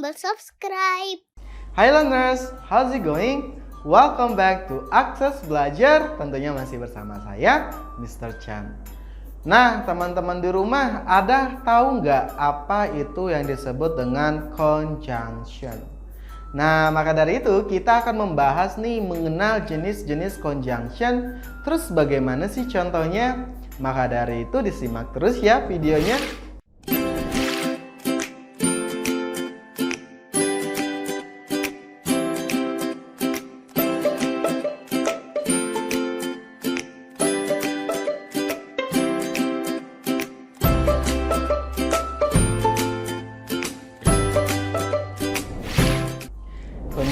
tombol subscribe. Hi learners, how's it going? Welcome back to Akses Belajar, tentunya masih bersama saya, Mr. Chan. Nah, teman-teman di rumah, ada tahu nggak apa itu yang disebut dengan conjunction? Nah, maka dari itu kita akan membahas nih mengenal jenis-jenis conjunction. Terus bagaimana sih contohnya? Maka dari itu disimak terus ya videonya.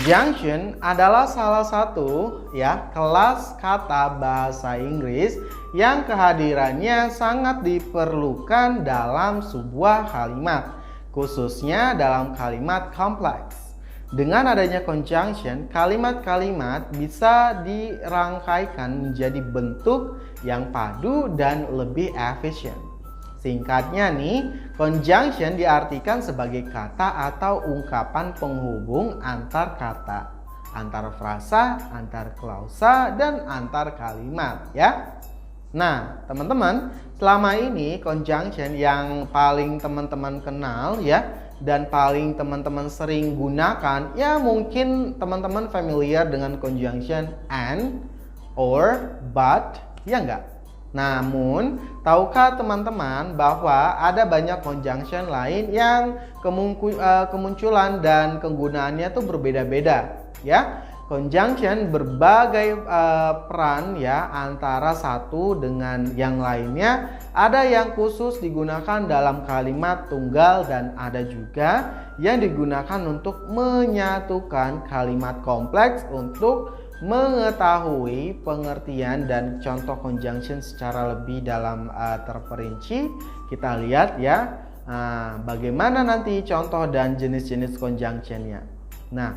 Conjunction adalah salah satu kelas kata bahasa Inggris yang kehadirannya sangat diperlukan dalam sebuah kalimat, khususnya dalam kalimat kompleks. Dengan adanya conjunction, kalimat-kalimat bisa dirangkaikan menjadi bentuk yang padu dan lebih efisien. Singkatnya nih, conjunction diartikan sebagai kata atau ungkapan penghubung antar kata, antar frasa, antar klausa, dan antar kalimat ya. Nah, teman-teman, selama ini conjunction yang paling teman-teman kenal ya, dan paling teman-teman sering gunakan ya, mungkin teman-teman familiar dengan conjunction and, or, but, ya enggak? Namun, tahukah teman-teman bahwa ada banyak conjunction lain yang kemunculan dan kegunaannya tuh berbeda-beda ya. Conjunction berbagai peran ya antara satu dengan yang lainnya. Ada yang khusus digunakan dalam kalimat tunggal dan ada juga yang digunakan untuk menyatukan kalimat kompleks. Untuk mengetahui pengertian dan contoh conjunction secara lebih dalam terperinci, kita lihat ya bagaimana nanti contoh dan jenis-jenis conjunctionnya. Nah,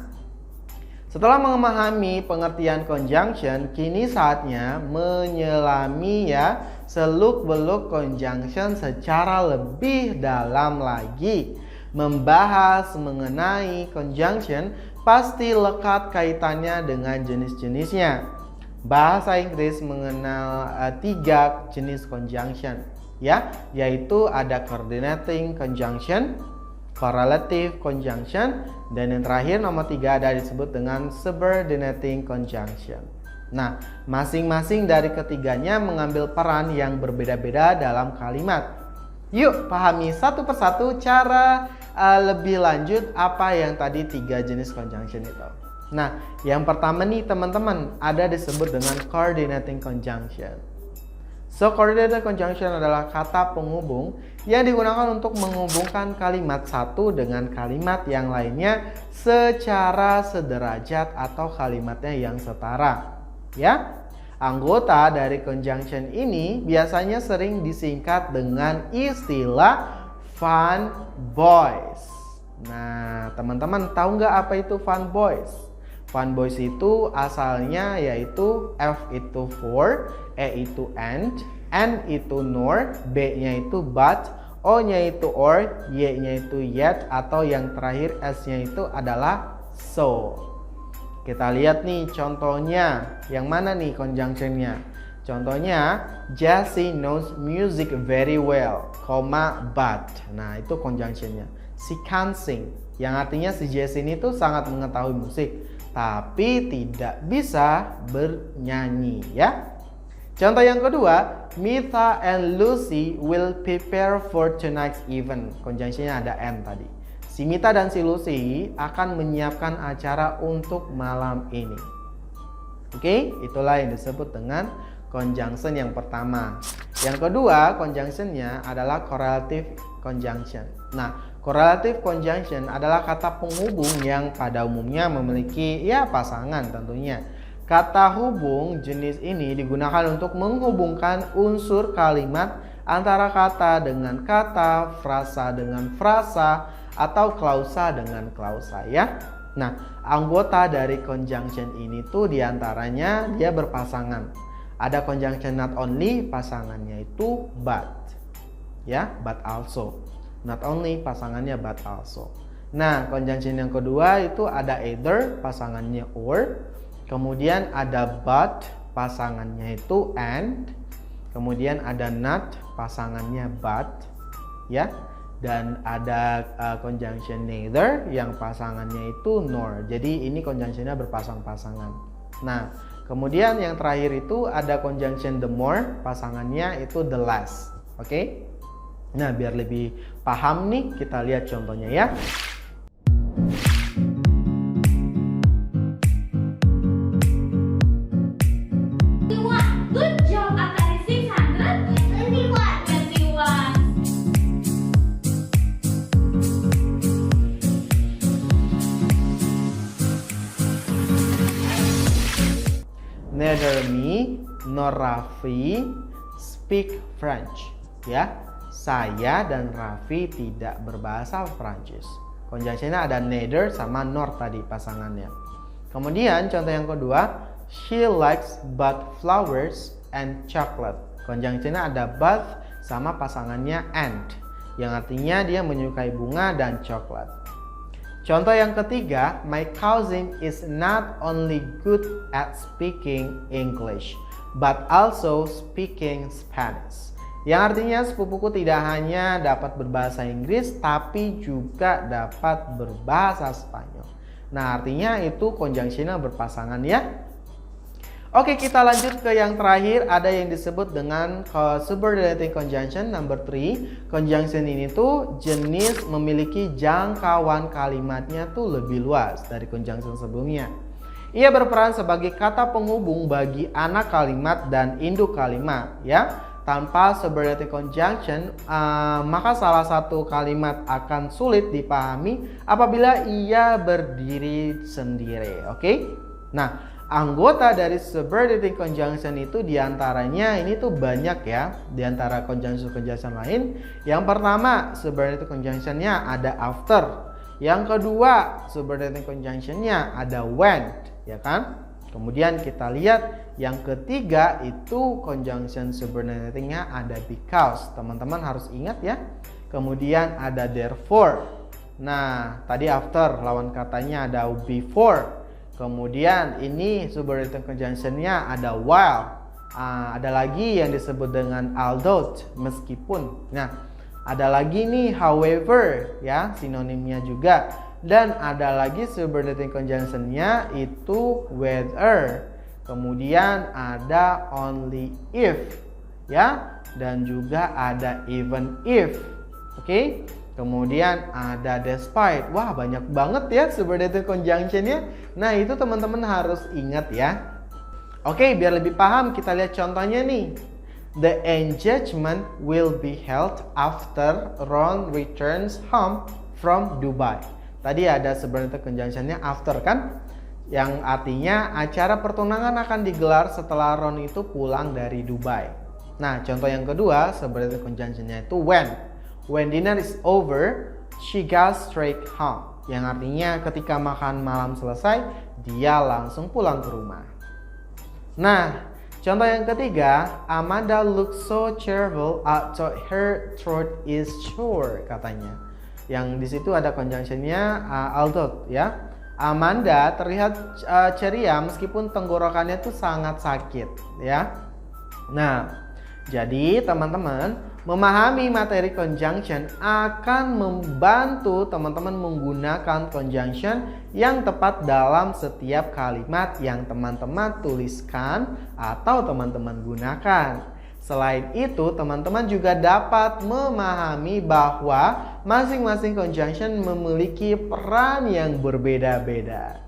setelah memahami pengertian conjunction, kini saatnya menyelami ya seluk-beluk conjunction secara lebih dalam lagi. Membahas mengenai conjunction pasti lekat kaitannya dengan jenis-jenisnya. Bahasa Inggris mengenal 3 jenis conjunction ya, yaitu ada coordinating conjunction, correlative conjunction, dan yang terakhir nomor 3 ada disebut dengan subordinating conjunction. Nah, masing-masing dari ketiganya mengambil peran yang berbeda-beda dalam kalimat. Yuk pahami satu persatu cara lebih lanjut apa yang tadi 3 jenis conjunction itu. Nah, yang pertama nih teman-teman ada disebut dengan coordinating conjunction. So, coordinating conjunction adalah kata penghubung yang digunakan untuk menghubungkan kalimat satu dengan kalimat yang lainnya secara sederajat atau kalimatnya yang setara. Ya, anggota dari conjunction ini biasanya sering disingkat dengan istilah fun boys. Nah, teman-teman tahu nggak apa itu fun boys? Fun boys itu asalnya yaitu F itu for, E itu and, N itu nor, B-nya itu but, O-nya itu or, Y-nya itu yet, atau yang terakhir S-nya itu adalah so. Kita lihat nih contohnya. Yang mana nih conjunctionnya? Contohnya, Jessie knows music very well, but. Nah, itu conjunctionnya. She can sing, yang artinya si Jessie ini tuh sangat mengetahui musik, tapi tidak bisa bernyanyi ya. Contoh yang kedua, Mita and Lucy will prepare for tonight's event. Conjunctionnya ada and tadi. Si Mita dan si Lucy akan menyiapkan acara untuk malam ini. Oke, itulah yang disebut dengan conjunction yang pertama. Yang kedua, conjunctionnya adalah correlative conjunction. Nah, correlative conjunction adalah kata penghubung yang pada umumnya memiliki pasangan tentunya. Kata hubung jenis ini digunakan untuk menghubungkan unsur kalimat antara kata dengan kata, frasa dengan frasa, atau klausa dengan klausa ya. Nah, anggota dari conjunction ini tuh diantaranya dia berpasangan. Ada conjunction not only, pasangannya itu but ya, but also. Not only, pasangannya but also. Nah, conjunction yang kedua itu ada either, pasangannya or. Kemudian ada but, pasangannya itu and. Kemudian ada not, pasangannya but, ya. Dan ada conjunction neither yang pasangannya itu nor. Jadi ini conjunctionnya berpasang-pasangan. Nah, kemudian yang terakhir itu ada conjunction the more, pasangannya itu the less. Oke? Nah, biar lebih paham nih, kita lihat contohnya ya. Good job, Akari 621. Neither me nor Raffi speak French. Ya, saya dan Raffi tidak berbahasa Prancis. Conjunctionnya ada neither sama nor tadi pasangannya. Kemudian contoh yang kedua, she likes but flowers and chocolate. Conjunctionnya ada but sama pasangannya and, yang artinya dia menyukai bunga dan coklat. Contoh yang ketiga, my cousin is not only good at speaking English, but also speaking Spanish. Yang artinya sepupuku tidak hanya dapat berbahasa Inggris, tapi juga dapat berbahasa Spanyol. Nah, artinya itu conjunctionnya berpasangan ya. Oke, kita lanjut ke yang terakhir, ada yang disebut dengan subordinating conjunction number 3. Conjunction ini tuh jenis memiliki jangkauan kalimatnya tuh lebih luas dari conjunction sebelumnya. Ia berperan sebagai kata penghubung bagi anak kalimat dan induk kalimat ya. Tanpa subordinating conjunction, maka salah satu kalimat akan sulit dipahami apabila ia berdiri sendiri. Oke? Nah, anggota dari subordinating conjunction itu diantaranya ini tuh banyak ya, diantara conjunction lain. Yang pertama, subordinating conjunctionnya ada after. Yang kedua, subordinating conjunctionnya ada when, ya kan? Kemudian kita lihat yang ketiga itu conjunction subordinatingnya ada because. Teman-teman harus ingat ya. Kemudian ada therefore. Nah, tadi after, lawan katanya ada before. Kemudian ini subordinating conjunctionnya ada while. Ada lagi yang disebut dengan although, meskipun. Nah, ada lagi nih however ya, sinonimnya juga. Dan ada lagi subordinating conjunctionnya itu whether. Kemudian ada only if ya, dan juga ada even if. Oke? Kemudian ada despite. Wah, banyak banget ya subordinating conjunctionnya. Nah, itu teman-teman harus ingat ya. Oke, biar lebih paham kita lihat contohnya nih. The engagement will be held after Ron returns home from Dubai. Tadi ada subordinating conjunctionnya after kan? Yang artinya acara pertunangan akan digelar setelah Ron itu pulang dari Dubai. Nah, contoh yang kedua subordinating conjunctionnya itu when. When dinner is over, she goes straight home. Yang artinya ketika makan malam selesai, dia langsung pulang ke rumah. Nah, contoh yang ketiga, Amanda looks so cheerful although her throat is sore, katanya. Yang di situ ada conjunctionnya although ya. Amanda terlihat ceria meskipun tenggorokannya tuh sangat sakit ya. Nah, jadi teman-teman memahami materi conjunction akan membantu teman-teman menggunakan conjunction yang tepat dalam setiap kalimat yang teman-teman tuliskan atau teman-teman gunakan. Selain itu, teman-teman juga dapat memahami bahwa masing-masing conjunction memiliki peran yang berbeda-beda.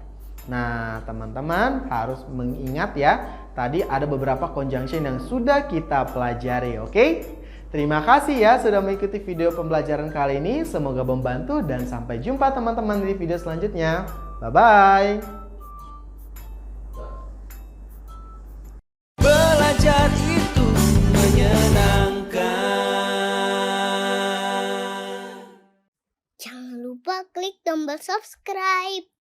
Nah, teman-teman harus mengingat ya, tadi ada beberapa conjunction yang sudah kita pelajari, oke? Terima kasih ya sudah mengikuti video pembelajaran kali ini. Semoga membantu dan sampai jumpa teman-teman di video selanjutnya. Bye-bye. Belajar itu menyenangkan. Jangan lupa klik tombol subscribe.